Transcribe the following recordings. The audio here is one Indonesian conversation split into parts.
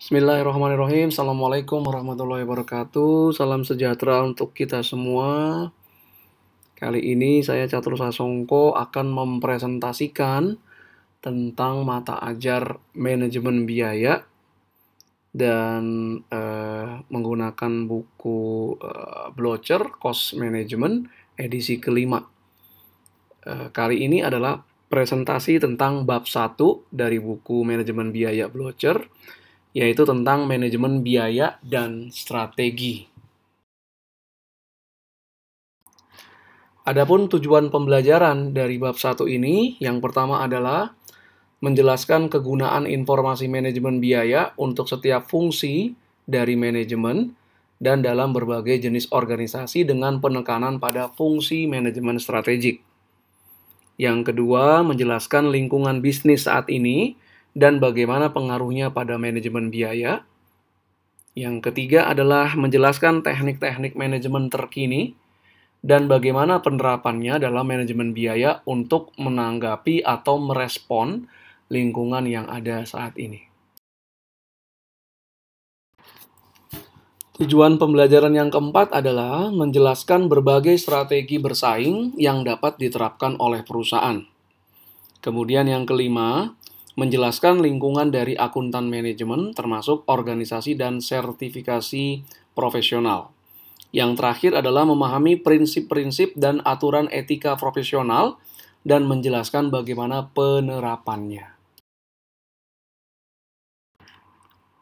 Bismillahirrahmanirrahim. Assalamualaikum warahmatullahi wabarakatuh. Salam sejahtera untuk kita semua. Kali ini saya Catur Sasongko akan mempresentasikan tentang mata ajar manajemen biaya dan menggunakan buku Blocher Cost Management edisi kelima. Kali ini adalah presentasi tentang bab 1 dari buku manajemen biaya Blocher, yaitu tentang manajemen biaya dan strategi. Adapun tujuan pembelajaran dari bab 1 ini, yang pertama adalah menjelaskan kegunaan informasi manajemen biaya untuk setiap fungsi dari manajemen dan dalam berbagai jenis organisasi dengan penekanan pada fungsi manajemen strategik. Yang kedua, menjelaskan lingkungan bisnis saat ini dan bagaimana pengaruhnya pada manajemen biaya. Yang ketiga adalah menjelaskan teknik-teknik manajemen terkini dan bagaimana penerapannya dalam manajemen biaya untuk menanggapi atau merespon lingkungan yang ada saat ini. Tujuan pembelajaran yang keempat adalah menjelaskan berbagai strategi bersaing yang dapat diterapkan oleh perusahaan. Kemudian yang kelima, menjelaskan lingkungan dari akuntan manajemen termasuk organisasi dan sertifikasi profesional. Yang terakhir adalah memahami prinsip-prinsip dan aturan etika profesional dan menjelaskan bagaimana penerapannya.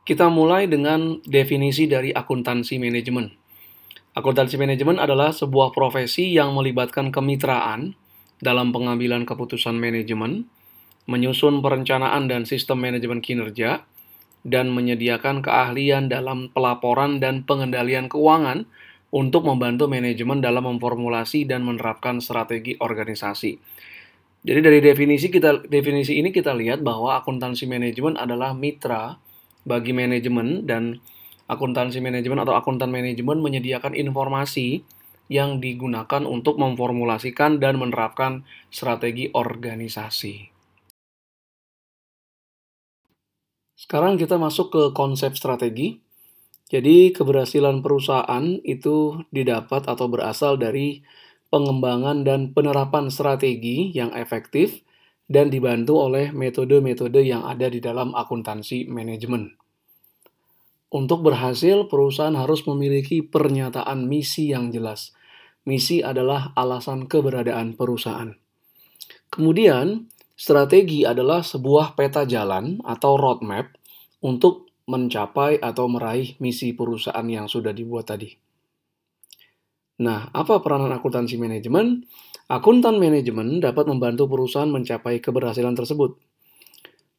Kita mulai dengan definisi dari akuntansi manajemen. Akuntansi manajemen adalah sebuah profesi yang melibatkan kemitraan dalam pengambilan keputusan manajemen, menyusun perencanaan dan sistem manajemen kinerja, dan menyediakan keahlian dalam pelaporan dan pengendalian keuangan untuk membantu manajemen dalam memformulasi dan menerapkan strategi organisasi. Jadi dari definisi ini kita lihat bahwa akuntansi manajemen adalah mitra bagi manajemen, dan akuntansi manajemen atau akuntan manajemen menyediakan informasi yang digunakan untuk memformulasikan dan menerapkan strategi organisasi. Sekarang kita masuk ke konsep strategi. Jadi keberhasilan perusahaan itu didapat atau berasal dari pengembangan dan penerapan strategi yang efektif dan dibantu oleh metode-metode yang ada di dalam akuntansi manajemen. Untuk berhasil, perusahaan harus memiliki pernyataan misi yang jelas. Misi adalah alasan keberadaan perusahaan. Kemudian, strategi adalah sebuah peta jalan atau roadmap untuk mencapai atau meraih misi perusahaan yang sudah dibuat tadi. Nah, apa peranan akuntansi manajemen? Akuntan manajemen dapat membantu perusahaan mencapai keberhasilan tersebut.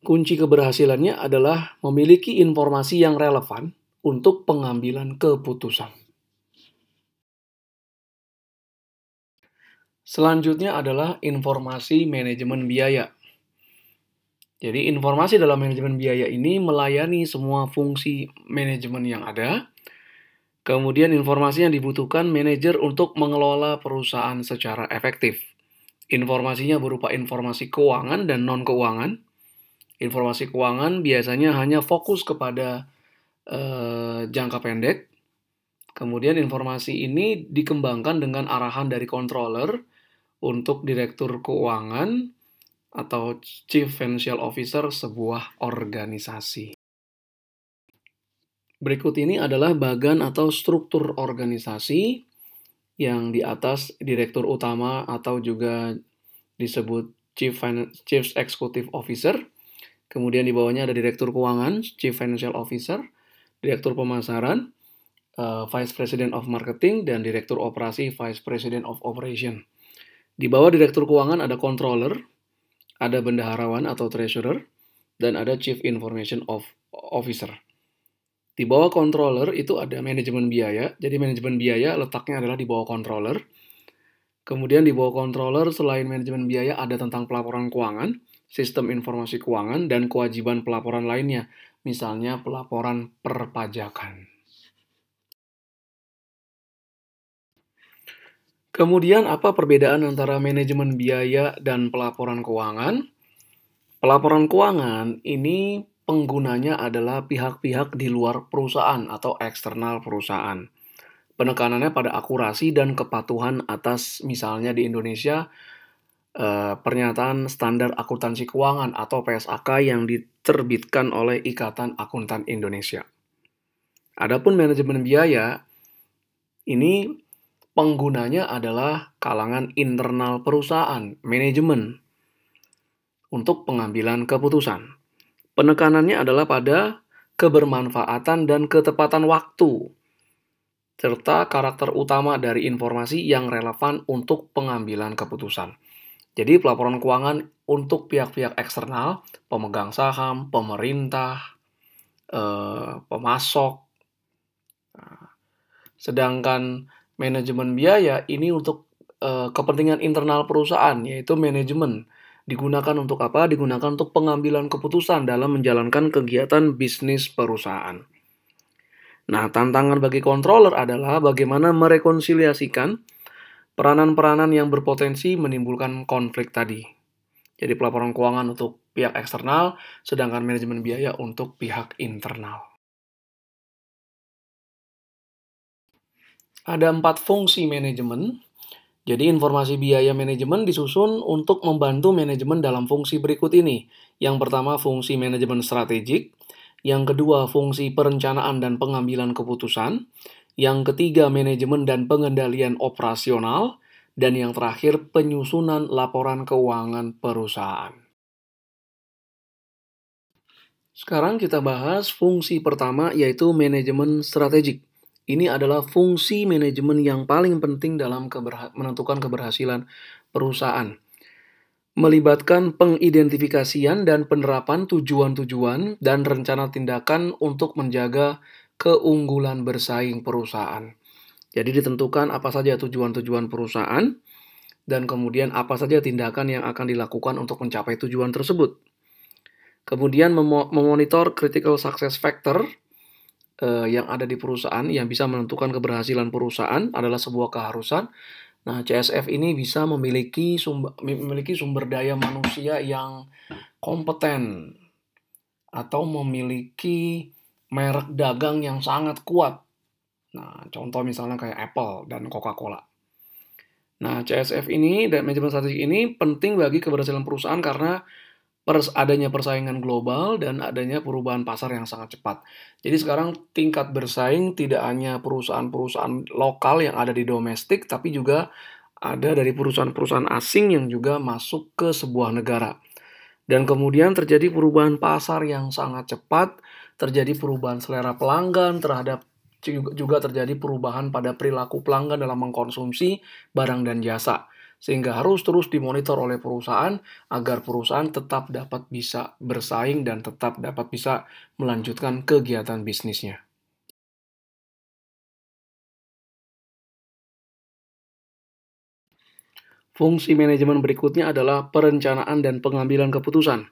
Kunci keberhasilannya adalah memiliki informasi yang relevan untuk pengambilan keputusan. Selanjutnya adalah informasi manajemen biaya. Jadi informasi dalam manajemen biaya ini melayani semua fungsi manajemen yang ada. Kemudian informasi yang dibutuhkan manajer untuk mengelola perusahaan secara efektif. Informasinya berupa informasi keuangan dan non-keuangan. Informasi keuangan biasanya hanya fokus kepada jangka pendek. Kemudian informasi ini dikembangkan dengan arahan dari controller untuk direktur keuangan atau chief financial officer sebuah organisasi. Berikut ini adalah bagan atau struktur organisasi yang di atas direktur utama atau juga disebut chief executive officer. Kemudian di bawahnya ada direktur keuangan, chief financial officer, direktur pemasaran, vice president of marketing, dan direktur operasi, vice president of operation. Di bawah direktur keuangan ada controller, ada bendaharawan atau treasurer, dan ada chief information officer. Di bawah controller itu ada manajemen biaya. Jadi manajemen biaya letaknya adalah di bawah controller. Kemudian di bawah controller selain manajemen biaya ada tentang pelaporan keuangan, sistem informasi keuangan, dan kewajiban pelaporan lainnya. Misalnya pelaporan perpajakan. Kemudian apa perbedaan antara manajemen biaya dan pelaporan keuangan? Pelaporan keuangan ini penggunanya adalah pihak-pihak di luar perusahaan atau eksternal perusahaan. Penekanannya pada akurasi dan kepatuhan atas misalnya di Indonesia pernyataan standar akuntansi keuangan atau PSAK yang diterbitkan oleh Ikatan Akuntan Indonesia. Adapun manajemen biaya, ini penggunanya adalah kalangan internal perusahaan, manajemen, untuk pengambilan keputusan. Penekanannya adalah pada kebermanfaatan dan ketepatan waktu, serta karakter utama dari informasi yang relevan untuk pengambilan keputusan. Jadi pelaporan keuangan untuk pihak-pihak eksternal, pemegang saham, pemerintah, pemasok. Sedangkan manajemen biaya ini untuk kepentingan internal perusahaan, yaitu manajemen. Digunakan untuk apa? Digunakan untuk pengambilan keputusan dalam menjalankan kegiatan bisnis perusahaan. Nah, tantangan bagi controller adalah bagaimana merekonsiliasikan peranan-peranan yang berpotensi menimbulkan konflik tadi. Jadi pelaporan keuangan untuk pihak eksternal, sedangkan manajemen biaya untuk pihak internal. Ada 4 fungsi manajemen. Jadi informasi biaya manajemen disusun untuk membantu manajemen dalam fungsi berikut ini. Yang pertama fungsi manajemen strategik, yang kedua fungsi perencanaan dan pengambilan keputusan, yang ketiga manajemen dan pengendalian operasional, dan yang terakhir penyusunan laporan keuangan perusahaan. Sekarang kita bahas fungsi pertama yaitu manajemen strategik. Ini adalah fungsi manajemen yang paling penting dalam menentukan keberhasilan perusahaan. Melibatkan pengidentifikasian dan penerapan tujuan-tujuan dan rencana tindakan untuk menjaga keunggulan bersaing perusahaan. Jadi ditentukan apa saja tujuan-tujuan perusahaan dan kemudian apa saja tindakan yang akan dilakukan untuk mencapai tujuan tersebut. Kemudian memonitor critical success factor yang ada di perusahaan yang bisa menentukan keberhasilan perusahaan adalah sebuah keharusan. Nah, CSF ini bisa memiliki sumber daya manusia yang kompeten atau memiliki merek dagang yang sangat kuat. Nah, contoh misalnya kayak Apple dan Coca-Cola. Nah, CSF ini dan manajemen strategik ini penting bagi keberhasilan perusahaan karena adanya persaingan global dan adanya perubahan pasar yang sangat cepat. Jadi sekarang tingkat bersaing tidak hanya perusahaan-perusahaan lokal yang ada di domestik, tapi juga ada dari perusahaan-perusahaan asing yang juga masuk ke sebuah negara. Dan kemudian terjadi perubahan pasar yang sangat cepat, terjadi perubahan selera pelanggan terhadap juga terjadi perubahan pada perilaku pelanggan dalam mengkonsumsi barang dan jasa. Sehingga harus terus dimonitor oleh perusahaan agar perusahaan tetap dapat bisa bersaing dan tetap dapat bisa melanjutkan kegiatan bisnisnya. Fungsi manajemen berikutnya adalah perencanaan dan pengambilan keputusan.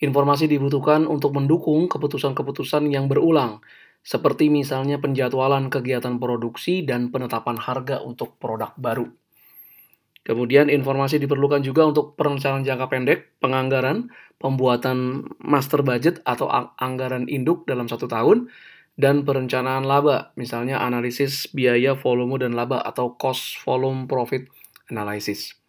Informasi dibutuhkan untuk mendukung keputusan-keputusan yang berulang, seperti misalnya penjadwalan kegiatan produksi dan penetapan harga untuk produk baru. Kemudian informasi diperlukan juga untuk perencanaan jangka pendek, penganggaran, pembuatan master budget atau anggaran induk dalam 1 tahun, dan perencanaan laba, misalnya analisis biaya, volume, dan laba atau cost volume profit analysis.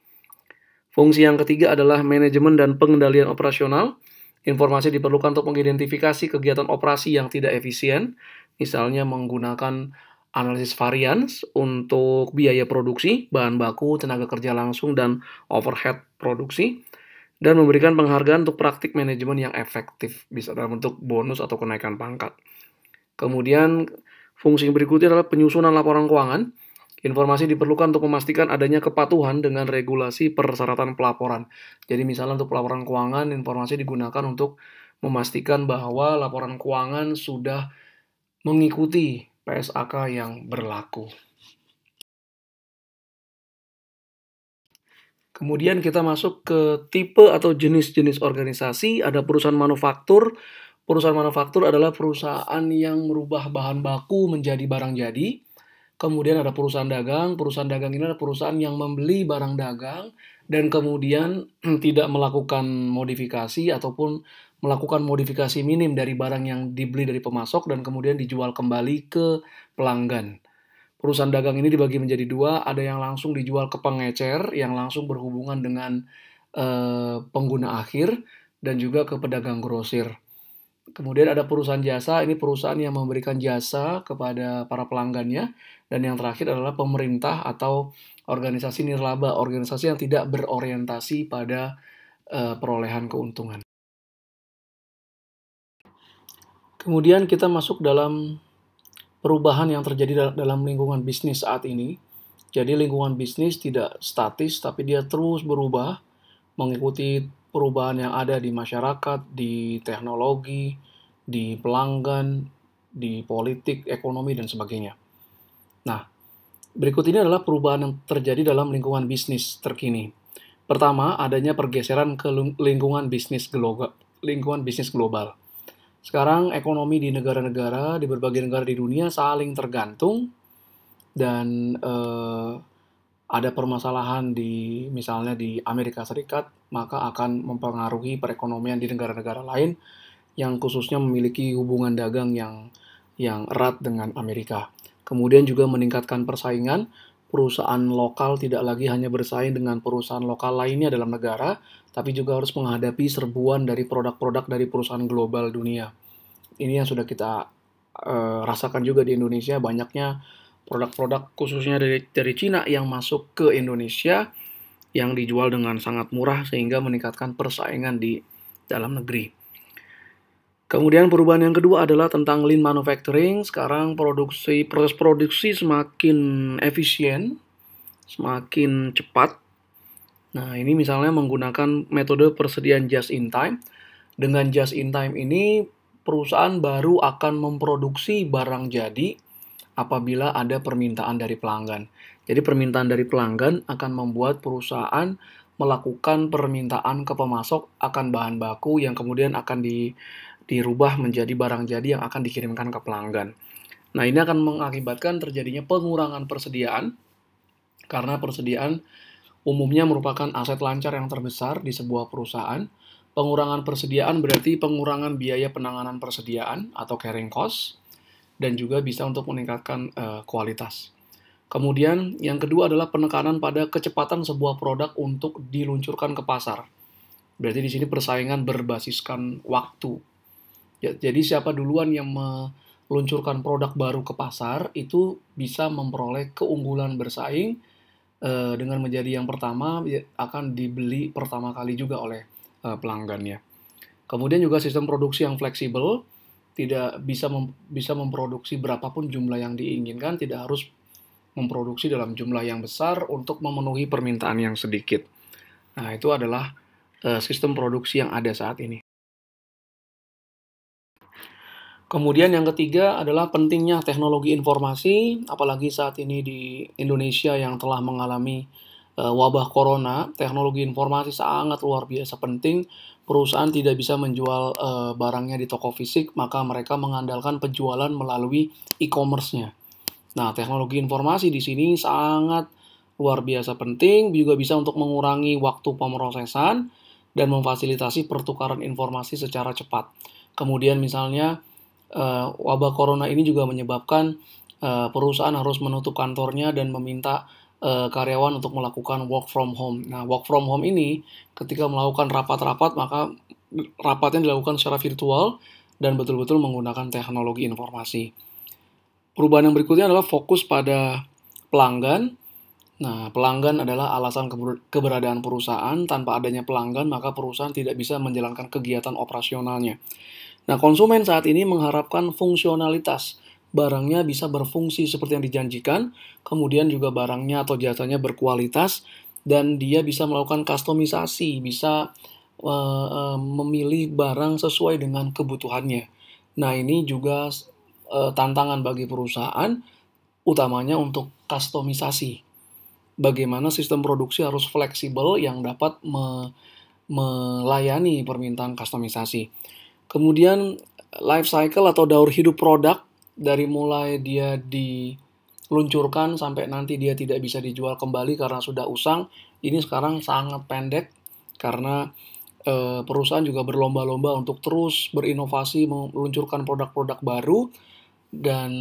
Fungsi yang ketiga adalah manajemen dan pengendalian operasional. Informasi diperlukan untuk mengidentifikasi kegiatan operasi yang tidak efisien, misalnya menggunakan analisis varians untuk biaya produksi, bahan baku, tenaga kerja langsung, dan overhead produksi, dan memberikan penghargaan untuk praktik manajemen yang efektif, bisa dalam bentuk bonus atau kenaikan pangkat. Kemudian, fungsi berikutnya adalah penyusunan laporan keuangan. Informasi diperlukan untuk memastikan adanya kepatuhan dengan regulasi persyaratan pelaporan. Jadi misalnya untuk pelaporan keuangan, informasi digunakan untuk memastikan bahwa laporan keuangan sudah mengikuti PSAK yang berlaku. Kemudian kita masuk ke tipe atau jenis-jenis organisasi. Ada perusahaan manufaktur. Perusahaan manufaktur adalah perusahaan yang merubah bahan baku menjadi barang jadi. Kemudian ada perusahaan dagang. Perusahaan dagang ini adalah perusahaan yang membeli barang dagang dan kemudian tidak melakukan modifikasi ataupun melakukan modifikasi minim dari barang yang dibeli dari pemasok dan kemudian dijual kembali ke pelanggan. Perusahaan dagang ini dibagi menjadi dua, ada yang langsung dijual ke pengecer, yang langsung berhubungan dengan pengguna akhir, dan juga ke pedagang grosir. Kemudian ada perusahaan jasa, ini perusahaan yang memberikan jasa kepada para pelanggannya. Dan yang terakhir adalah pemerintah atau organisasi nirlaba, organisasi yang tidak berorientasi pada perolehan keuntungan. Kemudian kita masuk dalam perubahan yang terjadi dalam lingkungan bisnis saat ini. Jadi lingkungan bisnis tidak statis, tapi dia terus berubah, mengikuti perubahan yang ada di masyarakat, di teknologi, di pelanggan, di politik, ekonomi, dan sebagainya. Nah, berikut ini adalah perubahan yang terjadi dalam lingkungan bisnis terkini. Pertama, adanya pergeseran ke lingkungan bisnis global. Sekarang ekonomi di negara-negara, di berbagai negara di dunia saling tergantung dan ada permasalahan misalnya di Amerika Serikat, maka akan mempengaruhi perekonomian di negara-negara lain yang khususnya memiliki hubungan dagang yang erat dengan Amerika. Kemudian juga meningkatkan persaingan, perusahaan lokal tidak lagi hanya bersaing dengan perusahaan lokal lainnya dalam negara, tapi juga harus menghadapi serbuan dari produk-produk dari perusahaan global dunia. Ini yang sudah kita rasakan juga di Indonesia, banyaknya produk-produk khususnya dari Cina yang masuk ke Indonesia yang dijual dengan sangat murah sehingga meningkatkan persaingan di dalam negeri. Kemudian perubahan yang kedua adalah tentang lean manufacturing. Sekarang proses produksi semakin efisien, semakin cepat. Nah, ini misalnya menggunakan metode persediaan just in time. Dengan just in time ini, perusahaan baru akan memproduksi barang jadi apabila ada permintaan dari pelanggan. Jadi permintaan dari pelanggan akan membuat perusahaan melakukan permintaan ke pemasok akan bahan baku yang kemudian akan dirubah menjadi barang jadi yang akan dikirimkan ke pelanggan. Nah, ini akan mengakibatkan terjadinya pengurangan persediaan, karena persediaan umumnya merupakan aset lancar yang terbesar di sebuah perusahaan. Pengurangan persediaan berarti pengurangan biaya penanganan persediaan atau carrying cost, dan juga bisa untuk meningkatkan kualitas. Kemudian yang kedua adalah penekanan pada kecepatan sebuah produk untuk diluncurkan ke pasar. Berarti di sini persaingan berbasiskan waktu. Jadi siapa duluan yang meluncurkan produk baru ke pasar itu bisa memperoleh keunggulan bersaing dengan menjadi yang pertama, akan dibeli pertama kali juga oleh pelanggannya. Kemudian juga sistem produksi yang fleksibel, tidak bisa memproduksi berapapun jumlah yang diinginkan, tidak harus memproduksi dalam jumlah yang besar untuk memenuhi permintaan yang sedikit. Nah, itu adalah sistem produksi yang ada saat ini. Kemudian yang ketiga adalah pentingnya teknologi informasi, apalagi saat ini di Indonesia yang telah mengalami wabah corona. Teknologi informasi sangat luar biasa penting. Perusahaan tidak bisa menjual barangnya di toko fisik, maka mereka mengandalkan penjualan melalui e-commerce-nya. Nah, teknologi informasi di sini sangat luar biasa penting, juga bisa untuk mengurangi waktu pemrosesan dan memfasilitasi pertukaran informasi secara cepat. Kemudian misalnya wabah corona ini juga menyebabkan perusahaan harus menutup kantornya dan meminta karyawan untuk melakukan work from home. Nah, work from home ini ketika melakukan rapat-rapat, maka rapatnya dilakukan secara virtual dan betul-betul menggunakan teknologi informasi. Perubahan yang berikutnya adalah fokus pada pelanggan. Nah, pelanggan adalah alasan keberadaan perusahaan. Tanpa adanya pelanggan, maka perusahaan tidak bisa menjalankan kegiatan operasionalnya. Nah, konsumen saat ini mengharapkan fungsionalitas. Barangnya bisa berfungsi seperti yang dijanjikan, kemudian juga barangnya atau jasanya berkualitas, dan dia bisa melakukan kustomisasi, bisa memilih barang sesuai dengan kebutuhannya. Nah, ini juga tantangan bagi perusahaan, utamanya untuk kustomisasi. Bagaimana sistem produksi harus fleksibel yang dapat melayani permintaan kustomisasi. Kemudian life cycle atau daur hidup produk, dari mulai dia luncurkan sampai nanti dia tidak bisa dijual kembali karena sudah usang, ini sekarang sangat pendek karena perusahaan juga berlomba-lomba untuk terus berinovasi, meluncurkan produk-produk baru, dan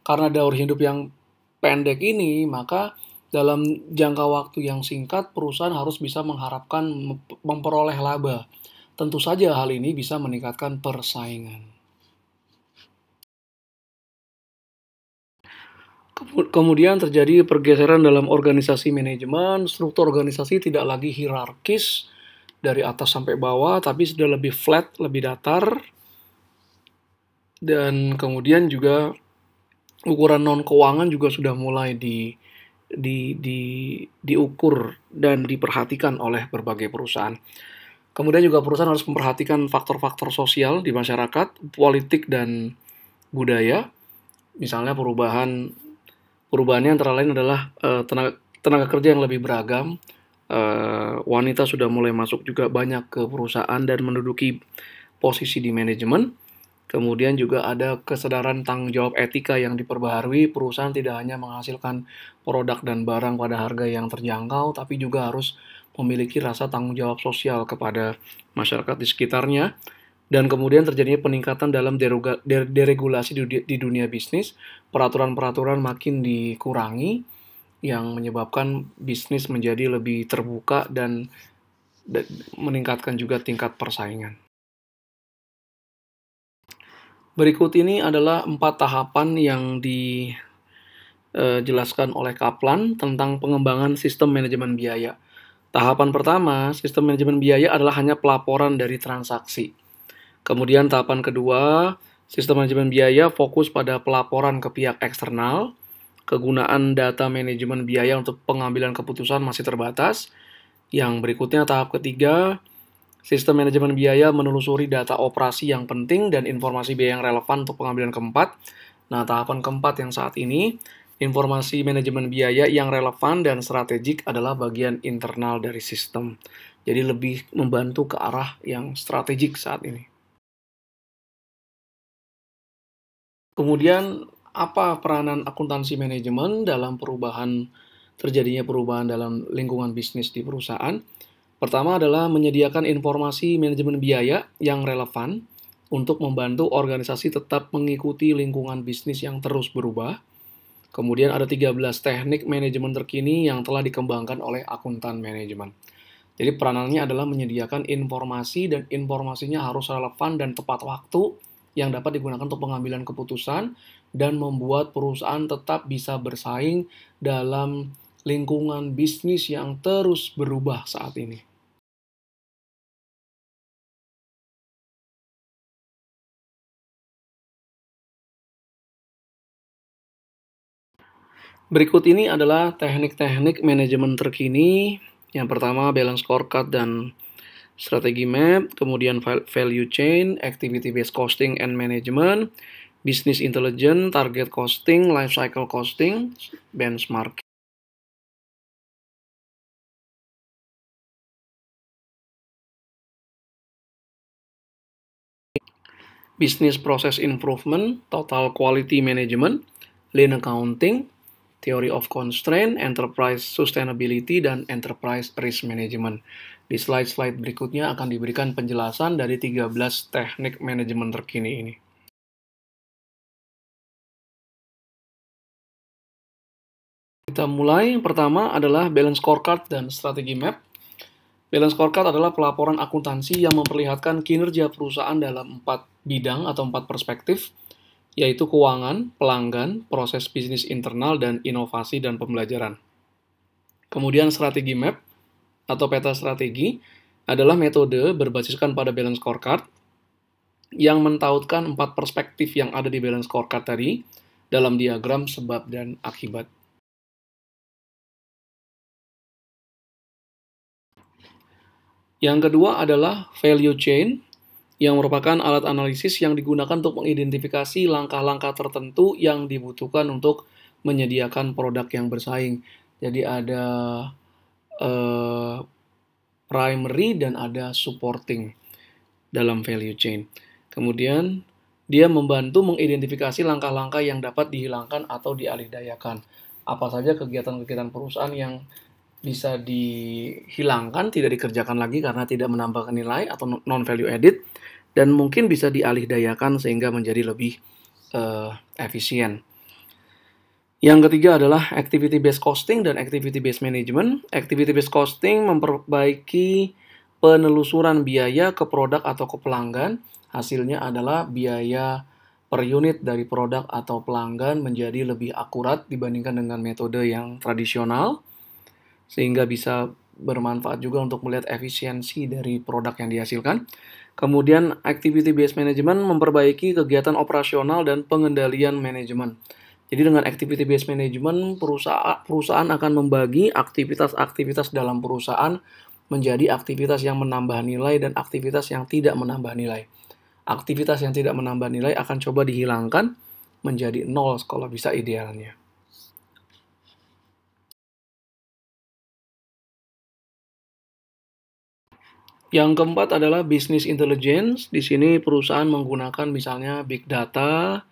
karena daur hidup yang pendek ini, maka dalam jangka waktu yang singkat, perusahaan harus bisa mengharapkan memperoleh laba. Tentu saja hal ini bisa meningkatkan persaingan. Kemudian terjadi pergeseran dalam organisasi manajemen, struktur organisasi tidak lagi hierarkis dari atas sampai bawah, tapi sudah lebih flat, lebih datar, dan kemudian juga ukuran non keuangan juga sudah mulai diukur dan diperhatikan oleh berbagai perusahaan. Kemudian juga perusahaan harus memperhatikan faktor-faktor sosial di masyarakat, politik dan budaya. Misalnya perubahannya antara lain adalah tenaga kerja yang lebih beragam. Wanita sudah mulai masuk juga banyak ke perusahaan dan menduduki posisi di manajemen. Kemudian juga ada kesadaran tanggung jawab etika yang diperbaharui. Perusahaan tidak hanya menghasilkan produk dan barang pada harga yang terjangkau, tapi juga harus memiliki rasa tanggung jawab sosial kepada masyarakat di sekitarnya. Dan kemudian terjadinya peningkatan dalam deregulasi di dunia bisnis. Peraturan-peraturan makin dikurangi, yang menyebabkan bisnis menjadi lebih terbuka dan meningkatkan juga tingkat persaingan. Berikut ini adalah 4 tahapan yang dijelaskan oleh Kaplan tentang pengembangan sistem manajemen biaya. Tahapan pertama, sistem manajemen biaya adalah hanya pelaporan dari transaksi. Kemudian tahapan kedua, sistem manajemen biaya fokus pada pelaporan ke pihak eksternal. Kegunaan data manajemen biaya untuk pengambilan keputusan masih terbatas. Yang berikutnya tahap ketiga, sistem manajemen biaya menelusuri data operasi yang penting dan informasi biaya yang relevan untuk pengambilan keempat. Nah, tahapan keempat yang saat ini, informasi manajemen biaya yang relevan dan strategik adalah bagian internal dari sistem. Jadi lebih membantu ke arah yang strategik saat ini. Kemudian, apa peranan akuntansi manajemen dalam terjadinya perubahan dalam lingkungan bisnis di perusahaan? Pertama adalah menyediakan informasi manajemen biaya yang relevan untuk membantu organisasi tetap mengikuti lingkungan bisnis yang terus berubah. Kemudian ada 13 teknik manajemen terkini yang telah dikembangkan oleh akuntan manajemen. Jadi peranannya adalah menyediakan informasi dan informasinya harus relevan dan tepat waktu yang dapat digunakan untuk pengambilan keputusan dan membuat perusahaan tetap bisa bersaing dalam lingkungan bisnis yang terus berubah saat ini. Berikut ini adalah teknik-teknik manajemen terkini. Yang pertama, balance scorecard dan strategi map, kemudian value chain, activity based costing and management, business intelligence, target costing, life cycle costing, benchmark. Business process improvement, total quality management, lean accounting, theory of constraint, enterprise sustainability, dan enterprise risk management. Di slide-slide berikutnya akan diberikan penjelasan dari 13 teknik manajemen terkini ini. Kita mulai. Yang pertama adalah balance scorecard dan strategi map. Balance scorecard adalah pelaporan akuntansi yang memperlihatkan kinerja perusahaan dalam 4 bidang atau 4 perspektif, yaitu keuangan, pelanggan, proses bisnis internal, dan inovasi dan pembelajaran. Kemudian strategi map atau peta strategi adalah metode berbasiskan pada balance scorecard yang mentautkan 4 perspektif yang ada di balance scorecard tadi dalam diagram sebab dan akibat. Yang kedua adalah value chain, yang merupakan alat analisis yang digunakan untuk mengidentifikasi langkah-langkah tertentu yang dibutuhkan untuk menyediakan produk yang bersaing. Jadi ada primary dan ada supporting dalam value chain. Kemudian dia membantu mengidentifikasi langkah-langkah yang dapat dihilangkan atau dialihdayakan. Apa saja kegiatan-kegiatan perusahaan yang bisa dihilangkan, tidak dikerjakan lagi karena tidak menambahkan nilai atau non-value added, dan mungkin bisa dialihdayakan sehingga menjadi lebih efisien. Yang ketiga adalah activity based costing dan activity based management. Activity based costing memperbaiki penelusuran biaya ke produk atau ke pelanggan. Hasilnya adalah biaya per unit dari produk atau pelanggan menjadi lebih akurat dibandingkan dengan metode yang tradisional, sehingga bisa bermanfaat juga untuk melihat efisiensi dari produk yang dihasilkan. Kemudian activity based management memperbaiki kegiatan operasional dan pengendalian manajemen. Jadi dengan activity based management, perusahaan akan membagi aktivitas-aktivitas dalam perusahaan menjadi aktivitas yang menambah nilai dan aktivitas yang tidak menambah nilai. Aktivitas yang tidak menambah nilai akan coba dihilangkan menjadi 0 kalau bisa idealnya. Yang keempat adalah business intelligence. Di sini perusahaan menggunakan misalnya big data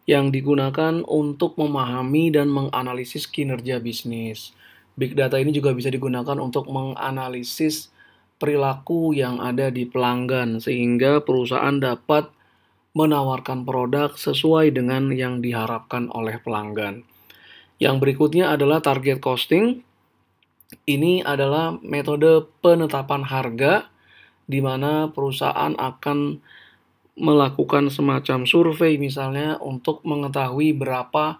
yang digunakan untuk memahami dan menganalisis kinerja bisnis. Big data ini juga bisa digunakan untuk menganalisis perilaku yang ada di pelanggan sehingga perusahaan dapat menawarkan produk sesuai dengan yang diharapkan oleh pelanggan. Yang berikutnya adalah target costing. Ini adalah metode penetapan harga di mana perusahaan akan melakukan semacam survei misalnya untuk mengetahui berapa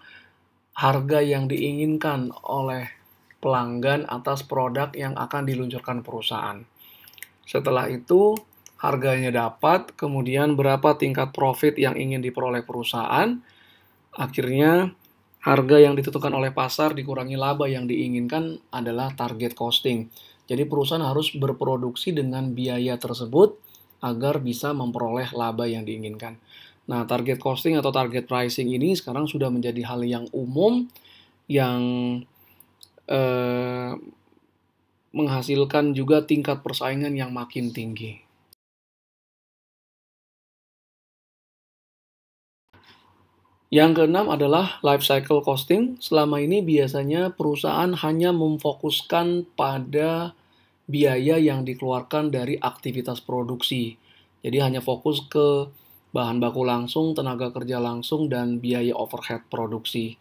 harga yang diinginkan oleh pelanggan atas produk yang akan diluncurkan perusahaan. Setelah itu harganya dapat, kemudian berapa tingkat profit yang ingin diperoleh perusahaan. Akhirnya harga yang ditentukan oleh pasar dikurangi laba yang diinginkan adalah target costing. Jadi perusahaan harus berproduksi dengan biaya tersebut agar bisa memperoleh laba yang diinginkan. Nah, target costing atau target pricing ini sekarang sudah menjadi hal yang umum yang menghasilkan juga tingkat persaingan yang makin tinggi. Yang keenam adalah life cycle costing. Selama ini biasanya perusahaan hanya memfokuskan pada biaya yang dikeluarkan dari aktivitas produksi. Jadi hanya fokus ke bahan baku langsung, tenaga kerja langsung, dan biaya overhead produksi.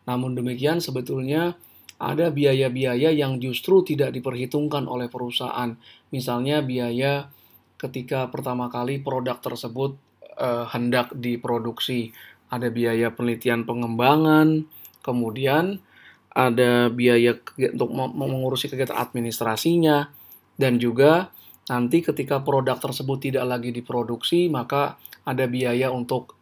Namun demikian sebetulnya ada biaya-biaya yang justru tidak diperhitungkan oleh perusahaan. Misalnya biaya ketika pertama kali produk tersebut hendak diproduksi. Ada biaya penelitian pengembangan, kemudian ada biaya untuk mengurusi kegiatan administrasinya, dan juga nanti ketika produk tersebut tidak lagi diproduksi, maka ada biaya untuk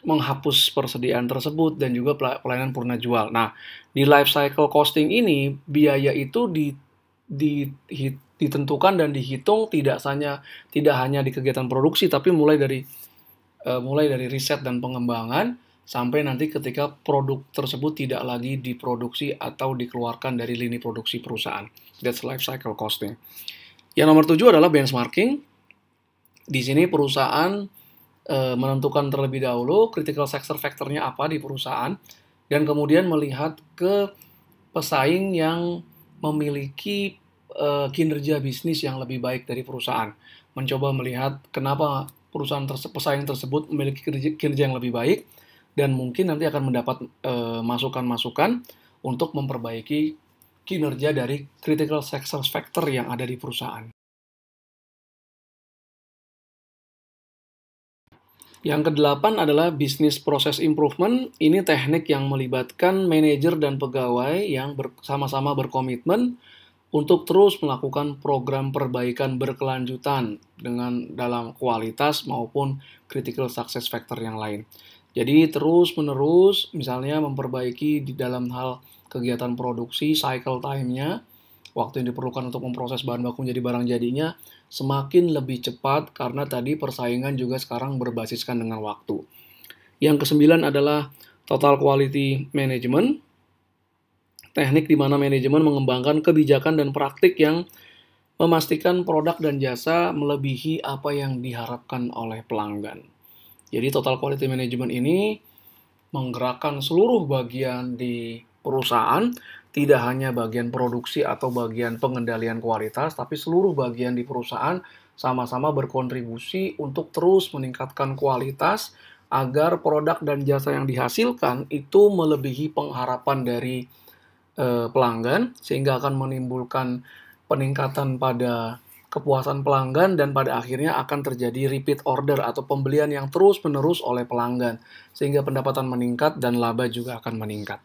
menghapus persediaan tersebut dan juga pelayanan purna jual. Nah, di life cycle costing ini, biaya itu ditentukan dan dihitung tidak hanya di kegiatan produksi, tapi mulai dari riset dan pengembangan sampai nanti ketika produk tersebut tidak lagi diproduksi atau dikeluarkan dari lini produksi perusahaan. That's life cycle costing. Yang nomor 7 adalah benchmarking. Di sini perusahaan menentukan terlebih dahulu critical success factor-nya apa di perusahaan dan kemudian melihat ke pesaing yang memiliki kinerja bisnis yang lebih baik dari perusahaan. Mencoba melihat kenapa pesaing tersebut memiliki kinerja yang lebih baik dan mungkin nanti akan mendapat masukan-masukan untuk memperbaiki kinerja dari critical success factor yang ada di perusahaan. Yang kedelapan adalah business process improvement. Ini teknik yang melibatkan manajer dan pegawai yang sama-sama berkomitmen untuk terus melakukan program perbaikan berkelanjutan dalam kualitas maupun critical success factor yang lain. Jadi terus-menerus misalnya memperbaiki di dalam hal kegiatan produksi, cycle time-nya, waktu yang diperlukan untuk memproses bahan baku menjadi barang jadinya semakin lebih cepat karena tadi persaingan juga sekarang berbasiskan dengan waktu. Yang kesembilan adalah total quality management. Teknik di mana manajemen mengembangkan kebijakan dan praktik yang memastikan produk dan jasa melebihi apa yang diharapkan oleh pelanggan. Jadi total quality management ini menggerakkan seluruh bagian di perusahaan, tidak hanya bagian produksi atau bagian pengendalian kualitas, tapi seluruh bagian di perusahaan sama-sama berkontribusi untuk terus meningkatkan kualitas agar produk dan jasa yang dihasilkan itu melebihi pengharapan dari pelanggan, sehingga akan menimbulkan peningkatan pada kepuasan pelanggan dan pada akhirnya akan terjadi repeat order atau pembelian yang terus-menerus oleh pelanggan, sehingga pendapatan meningkat dan laba juga akan meningkat.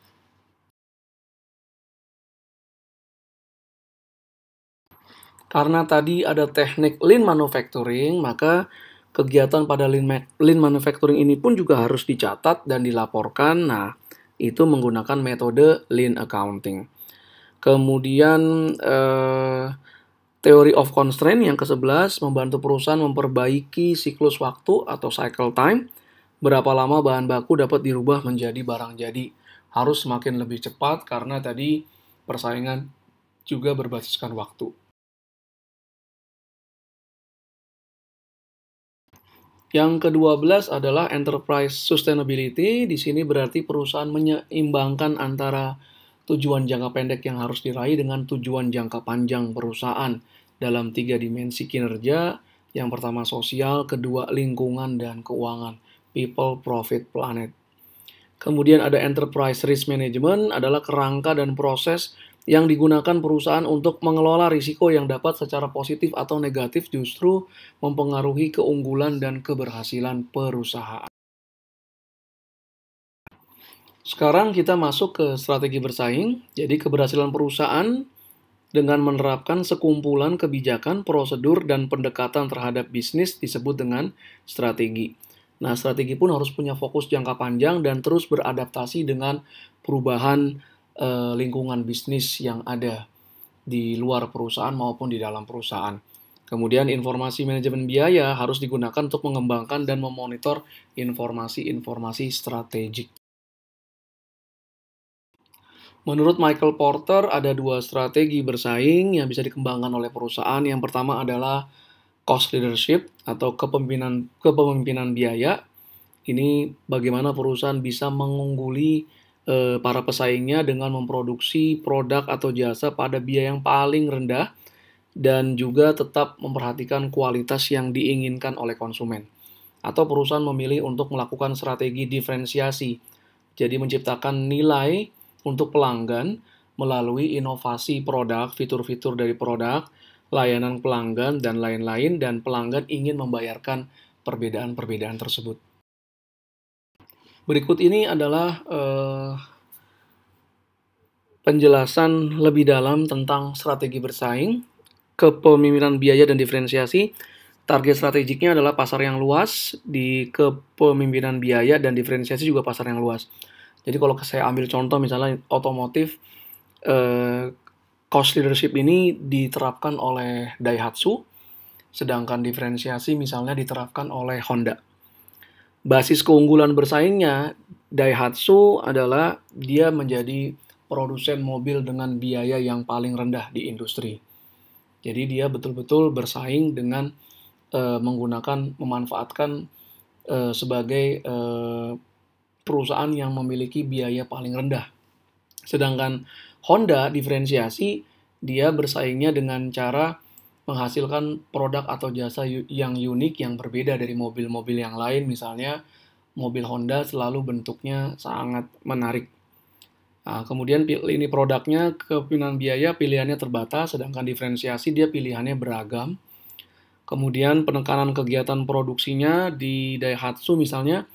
Karena tadi ada teknik lean manufacturing, maka kegiatan pada lean manufacturing ini pun juga harus dicatat dan dilaporkan. Nah, itu menggunakan metode lean accounting. Kemudian theory of constraint yang ke-11 membantu perusahaan memperbaiki siklus waktu atau cycle time. Berapa lama bahan baku dapat dirubah menjadi barang jadi. Harus semakin lebih cepat karena tadi persaingan juga berbasiskan waktu. Yang ke-12 adalah enterprise sustainability. Di sini berarti perusahaan menyeimbangkan antara tujuan jangka pendek yang harus diraih dengan tujuan jangka panjang perusahaan dalam 3 dimensi kinerja. Yang pertama sosial, kedua lingkungan dan keuangan. People, profit, planet. Kemudian ada enterprise risk management, adalah kerangka dan proses yang digunakan perusahaan untuk mengelola risiko yang dapat secara positif atau negatif justru mempengaruhi keunggulan dan keberhasilan perusahaan. Sekarang kita masuk ke strategi bersaing. Jadi keberhasilan perusahaan dengan menerapkan sekumpulan kebijakan, prosedur, dan pendekatan terhadap bisnis disebut dengan strategi. Nah, strategi pun harus punya fokus jangka panjang dan terus beradaptasi dengan perubahan lingkungan bisnis yang ada di luar perusahaan maupun di dalam perusahaan. Kemudian informasi manajemen biaya harus digunakan untuk mengembangkan dan memonitor informasi-informasi strategik. Menurut Michael Porter, ada 2 strategi bersaing yang bisa dikembangkan oleh perusahaan. Yang pertama adalah cost leadership atau kepemimpinan biaya. Ini bagaimana perusahaan bisa mengungguli para pesaingnya dengan memproduksi produk atau jasa pada biaya yang paling rendah dan juga tetap memperhatikan kualitas yang diinginkan oleh konsumen. Atau perusahaan memilih untuk melakukan strategi diferensiasi, jadi menciptakan nilai untuk pelanggan melalui inovasi produk, fitur-fitur dari produk, layanan pelanggan, dan lain-lain, dan pelanggan ingin membayarkan perbedaan-perbedaan tersebut. Berikut ini adalah penjelasan lebih dalam tentang strategi bersaing, kepemimpinan biaya dan diferensiasi. Target strategiknya adalah pasar yang luas, di kepemimpinan biaya dan diferensiasi juga pasar yang luas. Jadi kalau saya ambil contoh misalnya otomotif, cost leadership ini diterapkan oleh Daihatsu, sedangkan diferensiasi misalnya diterapkan oleh Honda. Basis keunggulan bersaingnya, Daihatsu adalah dia menjadi produsen mobil dengan biaya yang paling rendah di industri. Jadi dia betul-betul bersaing dengan memanfaatkan sebagai perusahaan yang memiliki biaya paling rendah. Sedangkan Honda diferensiasi, dia bersaingnya dengan cara menghasilkan produk atau jasa yang unik, yang berbeda dari mobil-mobil yang lain. Misalnya, mobil Honda selalu bentuknya sangat menarik. Nah, kemudian ini produknya, kepemimpinan biaya pilihannya terbatas, sedangkan diferensiasi dia pilihannya beragam. Kemudian penekanan kegiatan produksinya di Daihatsu misalnya,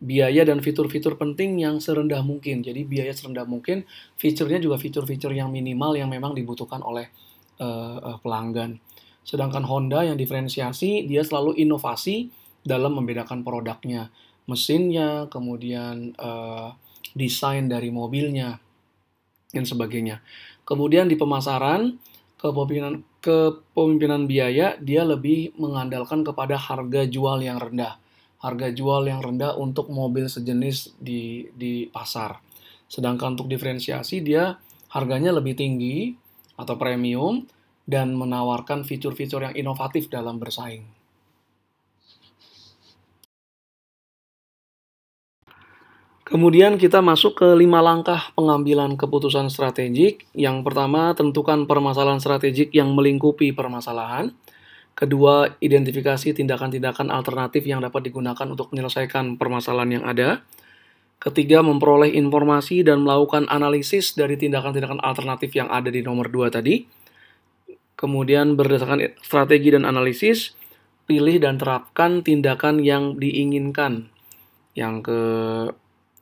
biaya dan fitur-fitur penting yang serendah mungkin. Jadi biaya serendah mungkin, fiturnya juga fitur-fitur yang minimal yang memang dibutuhkan oleh pelanggan. Sedangkan Honda yang diferensiasi, dia selalu inovasi dalam membedakan produknya, mesinnya, kemudian desain dari mobilnya, dan sebagainya. Kemudian di pemasaran, kepemimpinan biaya, dia lebih mengandalkan kepada harga jual yang rendah. Harga jual yang rendah untuk mobil sejenis di pasar. Sedangkan untuk diferensiasi, dia harganya lebih tinggi atau premium, dan menawarkan fitur-fitur yang inovatif dalam bersaing. Kemudian kita masuk ke 5 langkah pengambilan keputusan strategik. Yang pertama, tentukan permasalahan strategik yang melingkupi permasalahan. Kedua, identifikasi tindakan-tindakan alternatif yang dapat digunakan untuk menyelesaikan permasalahan yang ada. Ketiga, memperoleh informasi dan melakukan analisis dari tindakan-tindakan alternatif yang ada di nomor 2 tadi. Kemudian berdasarkan strategi dan analisis, pilih dan terapkan tindakan yang diinginkan. Yang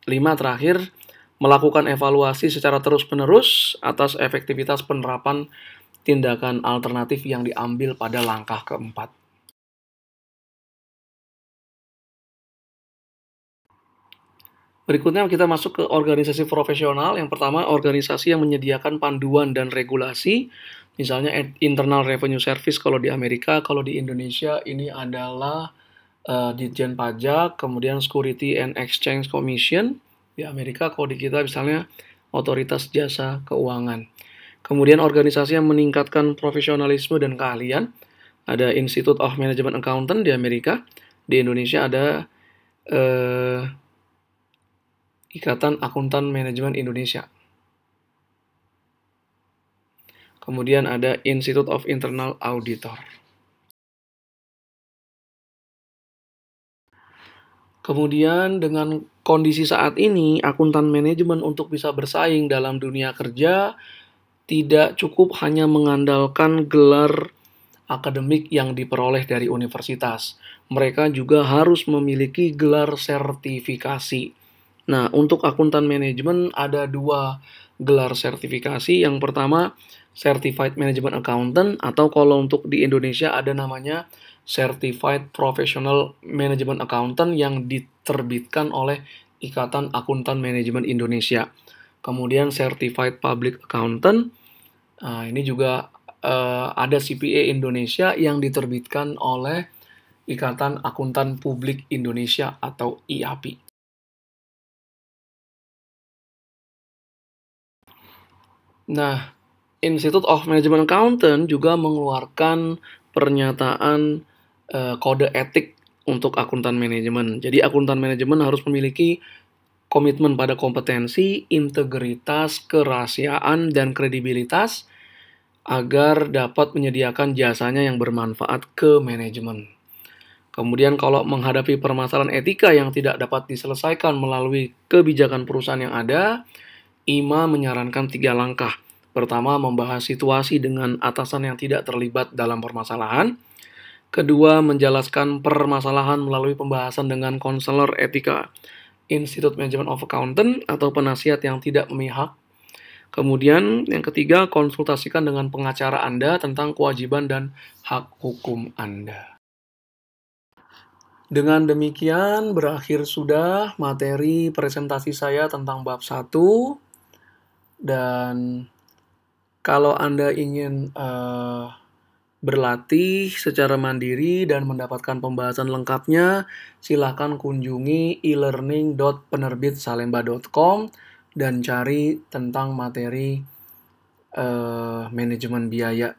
kelima terakhir, melakukan evaluasi secara terus-menerus atas efektivitas penerapan tindakan alternatif yang diambil pada langkah keempat. Berikutnya kita masuk ke organisasi profesional. Yang pertama, organisasi yang menyediakan panduan dan regulasi. Misalnya Internal Revenue Service kalau di Amerika, kalau di Indonesia ini adalah Ditjen Pajak, kemudian Security and Exchange Commission. Di Amerika, kalau di kita misalnya Otoritas Jasa Keuangan. Kemudian organisasi yang meningkatkan profesionalisme dan keahlian. Ada Institute of Management Accountant di Amerika. Di Indonesia ada Ikatan Akuntan Manajemen Indonesia. Kemudian ada Institute of Internal Auditor. Kemudian dengan kondisi saat ini, akuntan manajemen untuk bisa bersaing dalam dunia kerja tidak cukup hanya mengandalkan gelar akademik yang diperoleh dari universitas. Mereka juga harus memiliki gelar sertifikasi. Nah, untuk akuntan manajemen ada 2 gelar sertifikasi. Yang pertama, Certified Management Accountant, atau kalau untuk di Indonesia ada namanya Certified Professional Management Accountant yang diterbitkan oleh Ikatan Akuntan Manajemen Indonesia. Kemudian Certified Public Accountant, ini juga ada CPA Indonesia yang diterbitkan oleh Ikatan Akuntan Publik Indonesia atau IAPI. Nah, Institute of Management Accountant juga mengeluarkan pernyataan kode etik untuk akuntan manajemen. Jadi akuntan manajemen harus memiliki komitmen pada kompetensi, integritas, kerahasiaan, dan kredibilitas agar dapat menyediakan jasanya yang bermanfaat ke manajemen. Kemudian kalau menghadapi permasalahan etika yang tidak dapat diselesaikan melalui kebijakan perusahaan yang ada, IMA menyarankan 3 langkah. Pertama, membahas situasi dengan atasan yang tidak terlibat dalam permasalahan. Kedua, menjelaskan permasalahan melalui pembahasan dengan konselor etika Institute Management of Accountant atau penasihat yang tidak memihak. Kemudian yang ketiga, konsultasikan dengan pengacara Anda tentang kewajiban dan hak hukum Anda. Dengan demikian berakhir sudah materi presentasi saya tentang bab 1. Dan kalau Anda ingin berlatih secara mandiri dan mendapatkan pembahasan lengkapnya, silakan kunjungi elearning.penerbitsalemba.com dan cari tentang materi manajemen biaya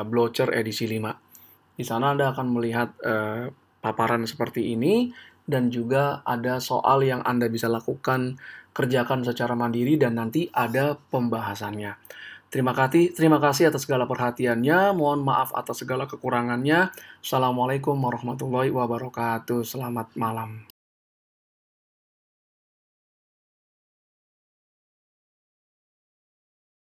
Blocher edisi 5. Di sana Anda akan melihat paparan seperti ini dan juga ada soal yang Anda bisa lakukan, kerjakan secara mandiri dan nanti ada pembahasannya. Terima kasih atas segala perhatiannya. Mohon maaf atas segala kekurangannya. Assalamualaikum warahmatullahi wabarakatuh. Selamat malam.